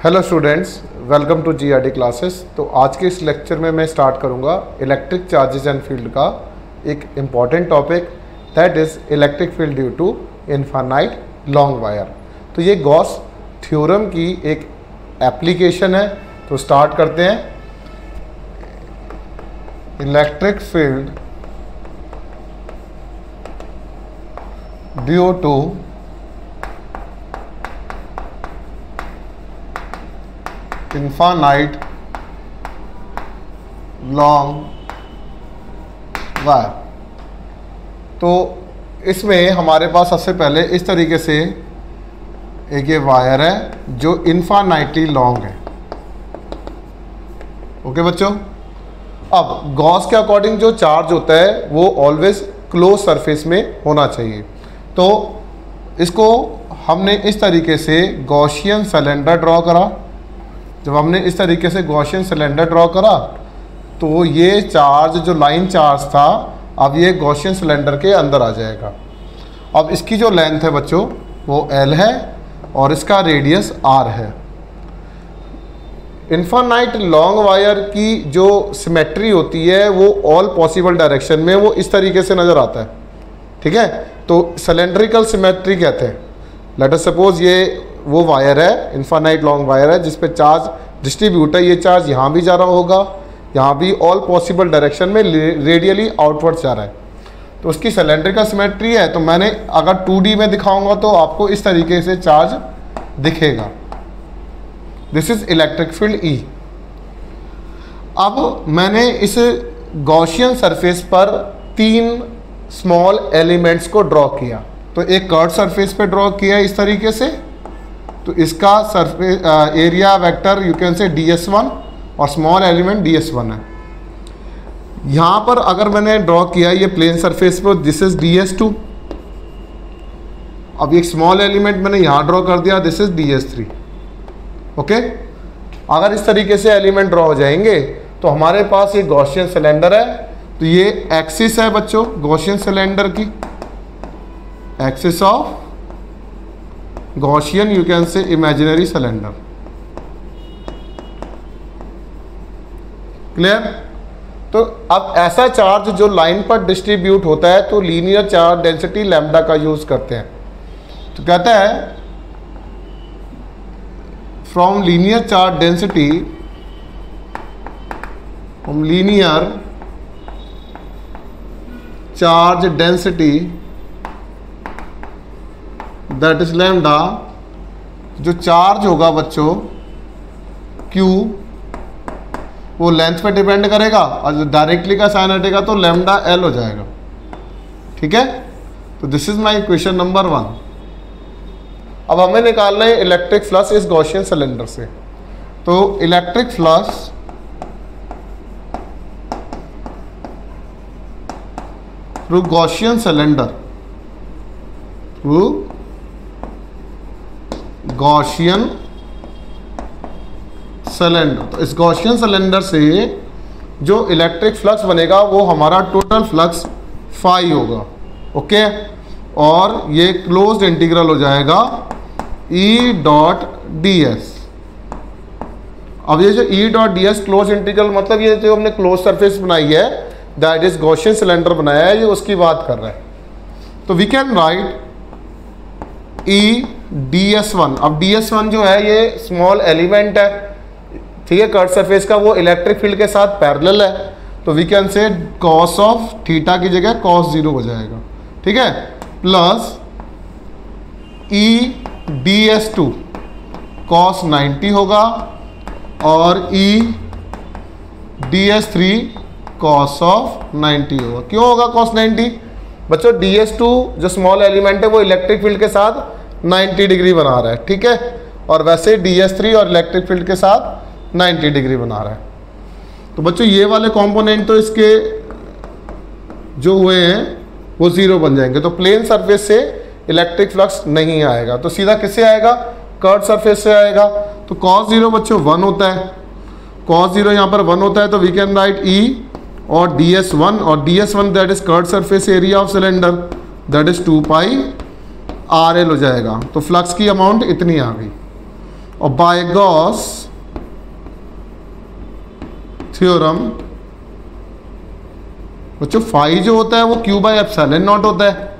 Hello students, welcome to GRD classes. तो आज के इस लेक्चर में मैं स्टार्ट करूंगा इलेक्ट्रिक चार्जेस एंड फील्ड का एक important topic, that is electric field due to infinite long wire. तो ये गॉस थ्योरम की एक एप्लीकेशन है। तो स्टार्ट करते हैं। Electric field due to infinite long wire. तो इसमें हमारे पास सबसे पहले इस तरीके से एक ये वायर है जो इनफाइनाइटली लॉन्ग है। ओके बच्चों, अब गॉस के अकॉर्डिंग जो चार्ज होता है वो ऑलवेज क्लोज सरफेस में होना चाहिए। तो इसको हमने इस तरीके से गॉसियन सिलेंडर ड्रॉ करा। जब हमने इस तरीके से गॉसियन सिलेंडर ड्रॉ करा तो ये चार्ज जो लाइन चार्ज था अब ये गॉसियन सिलेंडर के अंदर आ जाएगा। अब इसकी जो लेंथ है बच्चों वो L है और इसका रेडियस R है। इनफाइनाइट लॉन्ग वायर की जो सिमेट्री होती है वो ऑल पॉसिबल डायरेक्शन में वो इस तरीके से नज़र आता है। ठीक है, तो सिलेंड्रिकल सिमेट्री कहते हैं। लेट अस सपोज ये वो वायर है, इनफाइनाइट लॉन्ग वायर है जिस पे चार्ज डिस्ट्रीब्यूट है। ये चार्ज यहाँ भी जा रहा होगा, यहाँ भी ऑल पॉसिबल डायरेक्शन में रेडियली आउटवर्ड जा रहा है। तो उसकी सिलेंड्रिकल सिमेट्री है। तो मैंने अगर 2D में दिखाऊंगा तो आपको इस तरीके से चार्ज दिखेगा। This is electric field E। अब मैंने इस गॉसियन सरफेस पर 3 स्मॉल एलिमेंट्स को ड्रॉ किया। तो एक कर्व सरफेस पे ड्रॉ किया इस तरीके से। तो इसका surface area vector you can से ds1 और स्मॉल एलिमेंट ds1 है। यहाँ पर अगर मैंने ड्रॉ किया ये प्लेन सरफेस पर, दिस इज ds2। अब एक स्मॉल एलिमेंट मैंने यहाँ ड्रॉ कर दिया, दिस इज ds3। ओके, अगर इस तरीके से एलिमेंट ड्रॉ हो जाएंगे तो हमारे पास ये गॉसियन सिलेंडर है। तो ये एक्सिस है बच्चों गॉसियन सिलेंडर की, axis of Gaussian you can से इमेजिनरी सिलेंडर। क्लियर? तो अब ऐसा चार्ज जो लाइन पर डिस्ट्रीब्यूट होता है तो लीनियर चार्ज डेंसिटी लैम्डा का यूज करते हैं। तो कहता है from linear charge density, from linear charge density that is lambda. जो चार्ज होगा बच्चों Q वो लेंथ पे डिपेंड करेगा और जो डायरेक्टली का साइन हटेगा तो लैम्डा L हो जाएगा। ठीक है, तो this is my equation number 1। अब हमें निकालना है इलेक्ट्रिक फ्लक्स इस गॉसियन सिलेंडर से। तो electric flux through Gaussian cylinder, through Gaussian cylinder. तो इस गॉसियन सिलेंडर से जो इलेक्ट्रिक फ्लक्स बनेगा वो हमारा टोटल फ्लक्स फाई होगा। ओके, और ये क्लोज्ड इंटीग्रल हो जाएगा E डॉट ds। अब ये जो E dot ds close integral मतलब ये जो हमने क्लोज सरफेस बनाई है दैट इज गॉसियन सिलेंडर बनाया है, ये उसकी बात कर रहा है। तो we can write E ds1। अब ds1 जो है ये स्मॉल एलिमेंट है, ठीक है, कर्व सरफेस का, वो इलेक्ट्रिक फील्ड के साथ पैरेलल है। तो we can say cos of theta की जगह cos 0 हो जाएगा। ठीक है, प्लस E ds2 cos 90 होगा और E ds3 cos ऑफ 90 होगा। क्यों होगा cos 90? बच्चों ds2 जो स्मॉल एलिमेंट है वो इलेक्ट्रिक फील्ड के साथ 90 डिग्री बना रहा है। ठीक है, और वैसे ds3 और इलेक्ट्रिक फील्ड के साथ 90 डिग्री बना रहा है। तो बच्चों ये वाले कंपोनेंट तो इसके जो हुए हैं वो 0 बन जाएंगे। तो प्लेन सरफेस से इलेक्ट्रिक फ्लक्स नहीं आएगा, तो सीधा किससे आएगा? कर्व सरफेस से आएगा। तो cos 0 बच्चों 1 होता है, cos 0 यहाँ पर 1 होता है। तो वी कैन राइट E और ds1, और ds1 that is curve surface area of cylinder that is 2 pi RL हो जाएगा। तो फ्लक्स की अमाउंट इतनी आ गई। और बाय गॉस थ्योरम बच्चों फाई जो होता है वो क्यू बाय एप्सिलॉन नॉट होता है।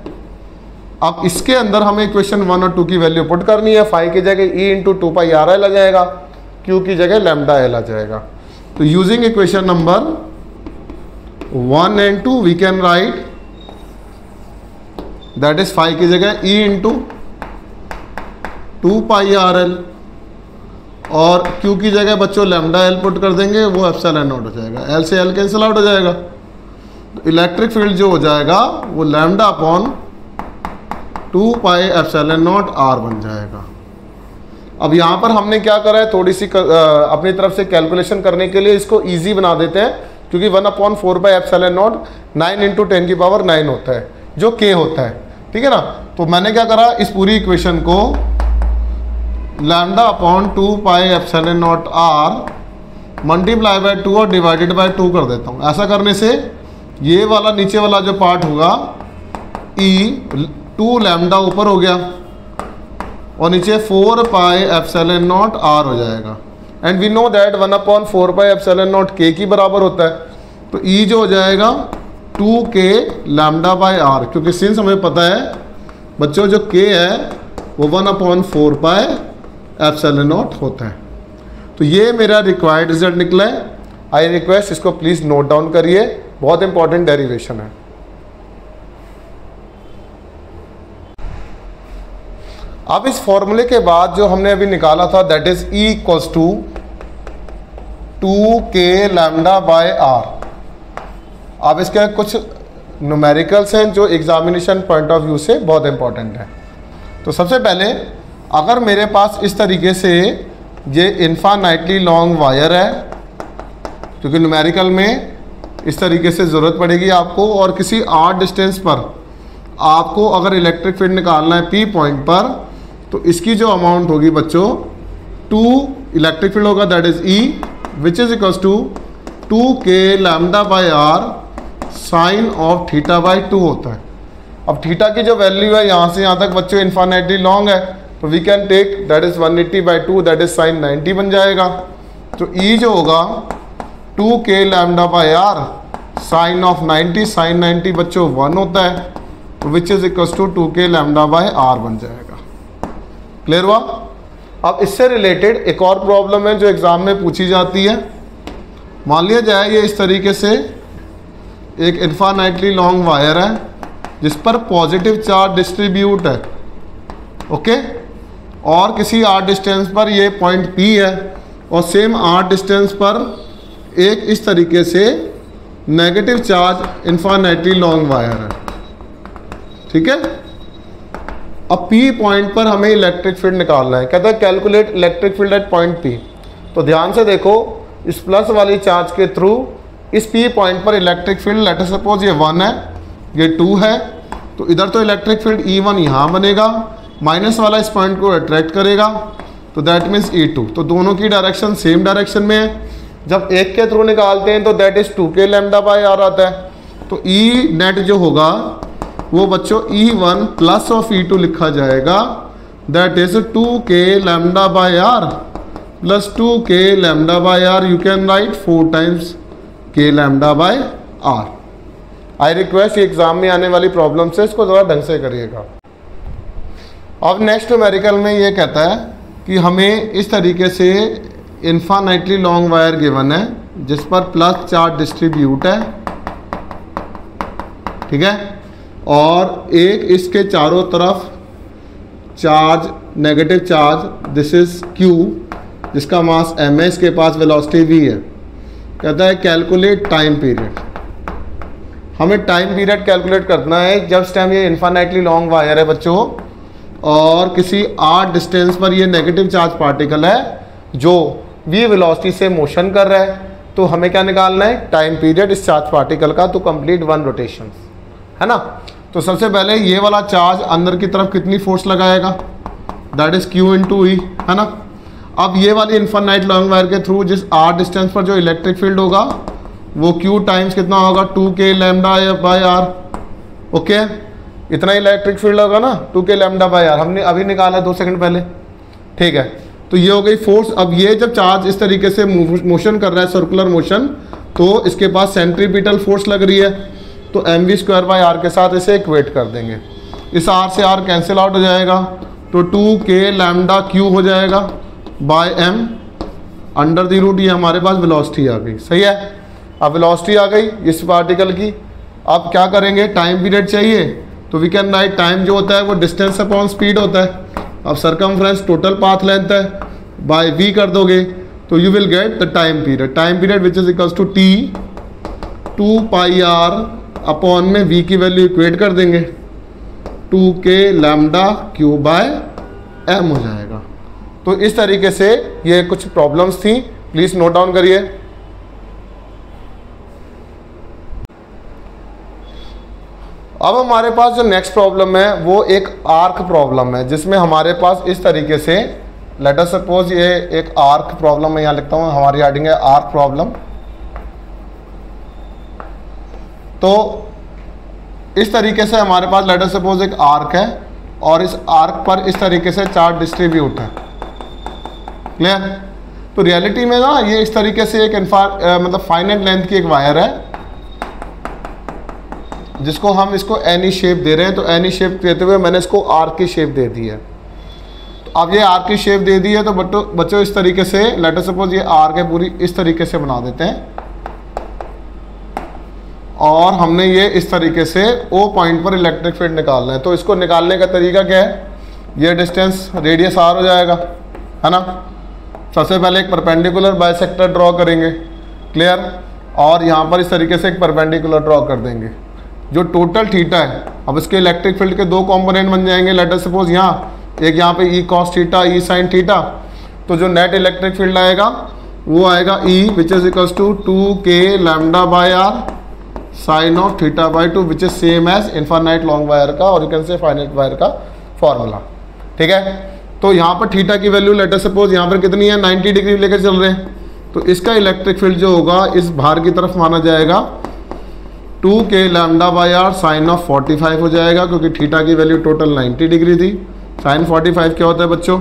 अब इसके अंदर हमें इक्वेशन 1 और 2 की वैल्यू पुट करनी है। फाई की जगह E into 2 pi r l आ जाएगा, क्यू की जगह लैम्डा एल आ जाएगा। तो using equation number 1 and 2 we can write that is phi की जगह E into 2 pi r l और क्यू की जगह बच्चों लैम्डा एल पुट कर देंगे, वो एप्सिलॉन नॉट हो जाएगा। एल से एल कैंसिल आउट हो जाएगा, तो इलेक्ट्रिक फील्ड जो हो जाएगा वो lambda upon 2 pi epsilon naught r बन जाएगा। अब यहाँ पर हमने क्या करा है, थोड़ी सी अपनी तरफ से कैलकुलेशन करने के लिए इसको इजी बना देते हैं, क्योंकि 1/4 पाई एप्सिलॉन नॉट 9 × 10⁻⁹ होता है जो k होता है, ठीक है ना। तो मैंने क्या करा, इस पूरी इक्वेशन को lambda upon 2 pi epsilon naught r multiply by 2 और डिवाइडेड बाय 2 कर देता हूँ। ऐसा करने से ये वाला नीचे वाला जो पार्ट होगा ई 2 लैम्डा ऊपर हो गया और नीचे 4 पाई एप्सिलॉन नॉट आर हो जाएगा। And we know that 1/4 pi epsilon naught k की बराबर होता है, तो ई जो हो जाएगा 2k लैम्डा बाय आर, क्योंकि सिंस हमें पता है बच्चों जो k है वो 1/4 पाई एप्सिलॉन नॉट होता है। तो ये मेरा रिक्वायर्ड रिजल्ट निकला है। आई रिक्वेस्ट इसको प्लीज़ नोट डाउन करिए, बहुत इंपॉर्टेंट डेरिवेशन है। अब इस फॉर्मूले के बाद जो हमने अभी निकाला था that is E equals to 2k lambda by r. अब इसके कुछ न्यूमेरिकल्स हैं जो एग्जामिनेशन पॉइंट ऑफ व्यू से बहुत इंपॉर्टेंट है। तो सबसे पहले अगर मेरे पास इस तरीके से ये इन्फानाइटली लॉन्ग वायर है, क्योंकि न्यूमेरिकल में इस तरीके से ज़रूरत पड़ेगी आपको, और किसी आर डिस्टेंस पर आपको अगर इलेक्ट्रिक फील्ड निकालना है P पॉइंट पर, तो इसकी जो अमाउंट होगी बच्चों 2 इलेक्ट्रिक फील्ड होगा that is E which is equals to 2k lambda by are sine of theta by 2 होता है। अब थीटा की जो वैल्यू है यहाँ से यहाँ तक बच्चों इन्फानाइटली लॉन्ग है, तो we can take that is 180/2 that is sine 90 बन जाएगा। तो E जो होगा 2k lambda by are sine of 90, sine 90 बच्चों 1 होता है, तो which is equals to 2k lambda by r बन जाएगा। क्लियर हुआ। अब इससे रिलेटेड एक और प्रॉब्लम है जो एग्जाम में पूछी जाती है। मान लिया जाए ये इस तरीके से एक इन्फानाइटली लॉन्ग वायर है जिस पर पॉजिटिव चार्ज डिस्ट्रीब्यूट है, ओके, और किसी आर डिस्टेंस पर ये पॉइंट P है और सेम आर डिस्टेंस पर एक इस तरीके से negative charge infinitely long wire है, ठीक है। अब P पॉइंट पर हमें इलेक्ट्रिक फील्ड निकालना है। कहता है calculate electric field at point P। तो ध्यान से देखो, इस प्लस वाली चार्ज के थ्रू इस P पॉइंट पर electric field, let us suppose ये 1 है, ये 2 है, तो इधर तो इलेक्ट्रिक फील्ड E1 यहाँ बनेगा, माइनस वाला इस पॉइंट को अट्रैक्ट करेगा, तो दैट मीन्स E2। तो दोनों की डायरेक्शन सेम डायरेक्शन में है। जब एक के थ्रू निकालते हैं तो that is 2k lambda by r आता है। तो E नेट जो होगा वो बच्चों E1 प्लस ऑफ E2 लिखा जाएगा, that is 2k lambda by R plus 2k lambda by R. You can write 4 times k lambda bye R. I request ये एग्जाम में आने वाली प्रॉब्लम से इसको ज़रा ढंग से करिएगा। अब नेक्स्ट न्यूमेरिकल में ये कहता है कि हमें इस तरीके से इन्फानाइटली लॉन्ग वायर गिवन है जिस पर प्लस चार्ज डिस्ट्रीब्यूट है, ठीक है, और एक इसके चारों तरफ charge negative charge, this is Q जिसका मास m है, इसके पास वेलोसिटी v है। कहता है कैलकुलेट टाइम पीरियड। हमें टाइम पीरियड कैलकुलेट करना है जब टाइम ये इन्फानाइटली लॉन्ग वायर है बच्चों और किसी r डिस्टेंस पर ये नेगेटिव चार्ज पार्टिकल है जो v वेलोसिटी से मोशन कर रहा है। तो हमें क्या निकालना है, टाइम पीरियड इस चार्ज पार्टिकल का टू कंप्लीट 1 रोटेशन, है ना। तो सबसे पहले ये वाला चार्ज अंदर की तरफ कितनी फोर्स लगाएगा, दैट इज Q इंटू ई, है ना। अब ये वाली इन्फानाइट लॉन्ग वायर के थ्रू जिस r डिस्टेंस पर जो इलेक्ट्रिक फील्ड होगा वो Q टाइम्स कितना होगा, 2k lambda by R, okay. इतना इलेक्ट्रिक फील्ड होगा ना 2k लैम्डा बाय आर, हमने अभी निकाला 2 सेकंड पहले, ठीक है। तो ये हो गई फोर्स। अब ये जब चार्ज इस तरीके से मोशन कर रहा है, सर्कुलर मोशन, तो इसके पास सेंट्रीपिटल फोर्स लग रही है, तो mv²/r के साथ इसे इक्वेट कर देंगे। इस r से r कैंसिल आउट हो जाएगा, तो 2k λ q हो जाएगा by m under the root. ये हमारे पास वेलोसिटी आ गई, सही है। अब वेलोसिटी आ गई इस पार्टिकल की। अब क्या करेंगे, टाइम पीरियड चाहिए, तो वी कैन राइट टाइम जो होता है वो डिस्टेंस अपॉन स्पीड होता है। अब सरकमफ्रेंस टोटल पाथ लेंथ है, बाय v कर दोगे तो you will get the time period. Time period which is equals to t 2πr upon में v की वैल्यू इक्वेट कर देंगे, 2k λ बाय m हो जाएगा। तो इस तरीके से ये कुछ प्रॉब्लम्स थी, प्लीज नोट डाउन करिए। अब हमारे पास जो नेक्स्ट प्रॉब्लम है वो एक आर्क प्रॉब्लम है, जिसमें हमारे पास इस तरीके से, लेट अस सपोज ये एक आर्क प्रॉब्लम मैं यहाँ लिखता हूँ, हमारी हेडिंग है आर्क प्रॉब्लम। तो इस तरीके से हमारे पास लेट अस सपोज एक आर्क है और इस आर्क पर इस तरीके से चार्ज डिस्ट्रीब्यूट है, क्लियर। तो रियलिटी में ना ये इस तरीके से एक मतलब फाइनाइट लेंथ की एक वायर है, जिसको हम इसको एनी शेप दे रहे हैं। तो एनी शेप देते हुए मैंने इसको आर्क की शेप दे दी है। तो अब ये आर्क की शेप दे दी है, तो बच्चों इस तरीके से लेट अस सपोज ये आर्क है पूरी, इस तरीके से बना देते हैं। और हमने ये इस तरीके से O पॉइंट पर इलेक्ट्रिक फील्ड निकालना है। तो इसको निकालने का तरीका क्या है, ये डिस्टेंस रेडियस r हो जाएगा, है ना। सबसे पहले एक परपेंडिकुलर बाइसेक्टर ड्रॉ करेंगे, क्लियर। और यहाँ पर इस तरीके से एक परपेंडिकुलर ड्रॉ कर देंगे। जो टोटल थीटा है, अब इसके इलेक्ट्रिक फील्ड के दो कंपोनेंट बन जाएंगे। लेट अस सपोज एक यहाँ पे E cos theta, E sin theta. तो जो नेट इलेक्ट्रिक फील्ड आएगा वो आएगा E which is equals to 2k λ/r sine of theta by 2 which is same as infinite long wire का और you can say finite wire का formula, ठीक है। तो यहाँ पर थीटा की वैल्यू लेट अस सपोज यहाँ पर कितनी है, 90 डिग्री लेकर चल रहे हैं। तो इसका इलेक्ट्रिक फील्ड जो होगा इस भार की तरफ माना जाएगा, 2k λ/r साइन ऑफ 45 हो जाएगा, क्योंकि थीटा की वैल्यू टोटल 90 डिग्री थी। साइन 45 क्या होता है बच्चों,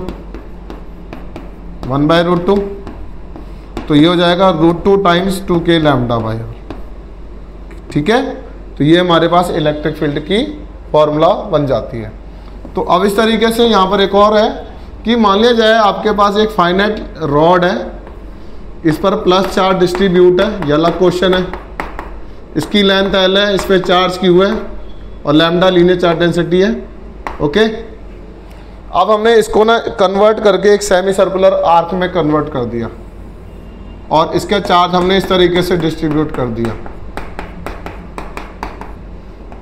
1/√2। तो ये हो जाएगा √2 टाइम्स 2k λ/r, ठीक है। तो ये हमारे पास इलेक्ट्रिक फील्ड की फॉर्मूला बन जाती है। तो अब इस तरीके से यहाँ पर एक और है कि मान लिया जाए आपके पास एक फाइनाइट रॉड है, इस पर प्लस चार्ज डिस्ट्रीब्यूट है, ये अलग क्वेश्चन है। इसकी लेंथ L है, इस पर चार्ज Q है और लैम्डा लीनियर चार्ज डेंसिटी है, ओके। अब हमने इसको ना कन्वर्ट करके एक सेमी सर्कुलर आर्क में कन्वर्ट कर दिया और इसका चार्ज हमने इस तरीके से डिस्ट्रीब्यूट कर दिया।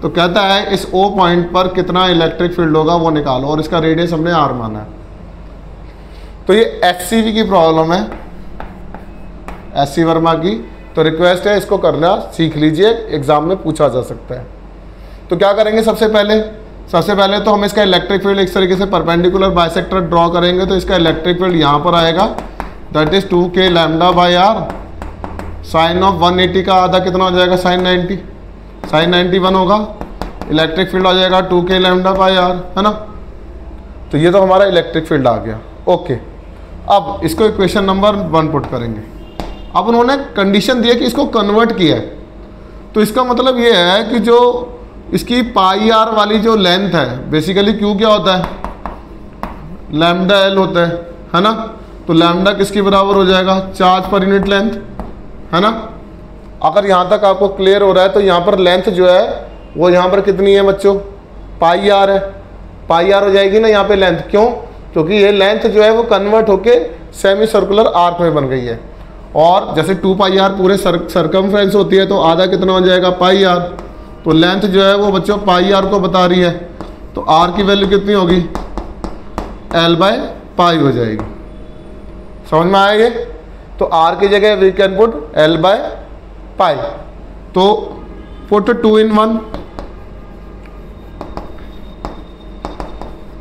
तो कहता है इस O पॉइंट पर कितना इलेक्ट्रिक फील्ड होगा वो निकालो, और इसका रेडियस हमने R माना है। तो ये HCV की प्रॉब्लम है, SC वर्मा की। तो रिक्वेस्ट है इसको करना सीख लीजिए, एग्जाम में पूछा जा सकता है। तो क्या करेंगे, सबसे पहले तो हम इसका इलेक्ट्रिक फील्ड इस तरीके से परपेंडिकुलर बाइसेक्टर ड्रॉ करेंगे। तो इसका इलेक्ट्रिक फील्ड यहाँ पर आएगा, that is 2k λ/r sine of 180 का आधा कितना हो जाएगा, साइन 90, साइन 91 होगा। इलेक्ट्रिक फील्ड आ जाएगा 2k λ/r, है ना। तो ये तो हमारा इलेक्ट्रिक फील्ड आ गया, ओके। अब इसको इक्वेशन नंबर 1 पुट करेंगे। अब उन्होंने कंडीशन दी है कि इसको कन्वर्ट किया है। तो इसका मतलब ये है कि जो इसकी πr वाली जो लेंथ है, बेसिकली Q क्या होता है, λL होता है ना। तो लैम्डा किसके बराबर हो जाएगा, चार्ज पर यूनिट लेंथ, है ना। अगर यहाँ तक आपको क्लियर हो रहा है तो यहाँ पर लेंथ जो है वो यहाँ पर कितनी है बच्चों, πr है। πr हो जाएगी ना यहाँ पे लेंथ, क्यों, क्योंकि ये लेंथ जो है वो कन्वर्ट होके सेमी सर्कुलर आर्क में बन गई है। और जैसे 2πr पूरे सरकमफ्रेंस होती है, तो आधा कितना हो जाएगा, πr। तो लेंथ जो है वो बच्चों πr को बता रही है। तो r की वैल्यू कितनी होगी, L/π हो जाएगी। समझ में आएगा। तो r की जगह वी कैन पुट L/π। तो पुट 2 in 1।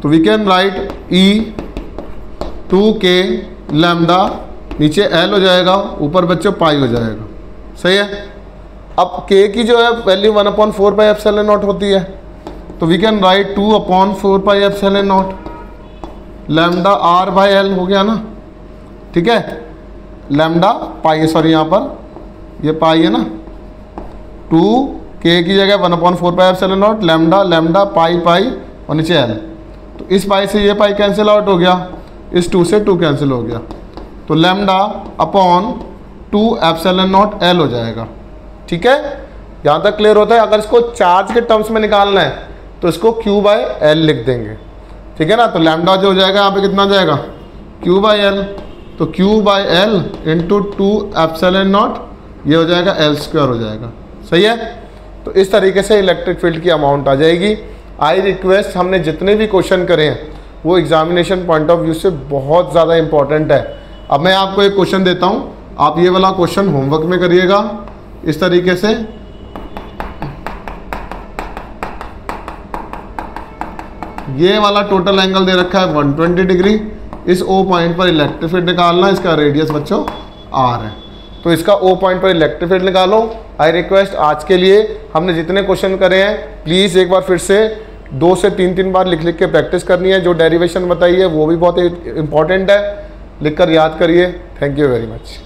तो we can write E 2k lambda, नीचे L हो जाएगा, ऊपर बच्चों पाई हो जाएगा, सही है। अब k की जो है वैल्यू 1/4πε0 होती है। तो we can right 2/4πε0 lambda R/L हो गया ना, ठीक है, लैम्डा पाई, सॉरी यहाँ पर ये पाई है ना, 2k की जगह 1/4 pi epsilon not lambda, lambda pi pi और नीचे l। तो इस पाई से ये पाई कैंसिल आउट हो गया, इस 2 से 2 कैंसिल हो गया, तो lambda upon 2 epsilon not l हो जाएगा। ठीक है, यहाँ तक क्लियर होता है। अगर इसको चार्ज के टर्म्स में निकालना है तो इसको Q/L लिख देंगे। ठीक है ना, तो लैम्डा जो हो जाएगा यहाँ पे कितना जाएगा, Q/L, तो Q/L इंटू 2 एप्सिलॉन नॉट, ये हो जाएगा L² हो जाएगा। सही है, तो इस तरीके से इलेक्ट्रिक फील्ड की अमाउंट आ जाएगी। आई रिक्वेस्ट, हमने जितने भी क्वेश्चन करे हैं वो एग्जामिनेशन पॉइंट ऑफ व्यू से बहुत ज़्यादा इंपॉर्टेंट है। अब मैं आपको एक क्वेश्चन देता हूँ, आप ये वाला क्वेश्चन होमवर्क में करिएगा इस तरीके से। ये वाला टोटल एंगल दे रखा है 120 डिग्री, इस O पॉइंट पर इलेक्ट्रिक फील्ड निकालना, इसका रेडियस बच्चों R है, तो इसका O पॉइंट पर इलेक्ट्रिक फील्ड निकालो। आई रिक्वेस्ट, आज के लिए हमने जितने क्वेश्चन करे हैं प्लीज़ एक बार फिर से 2 से 3 बार लिख के प्रैक्टिस करनी है। जो डेरिवेशन बताई है वो भी बहुत इंपॉर्टेंट है, लिखकर याद करिए। Thank you very much.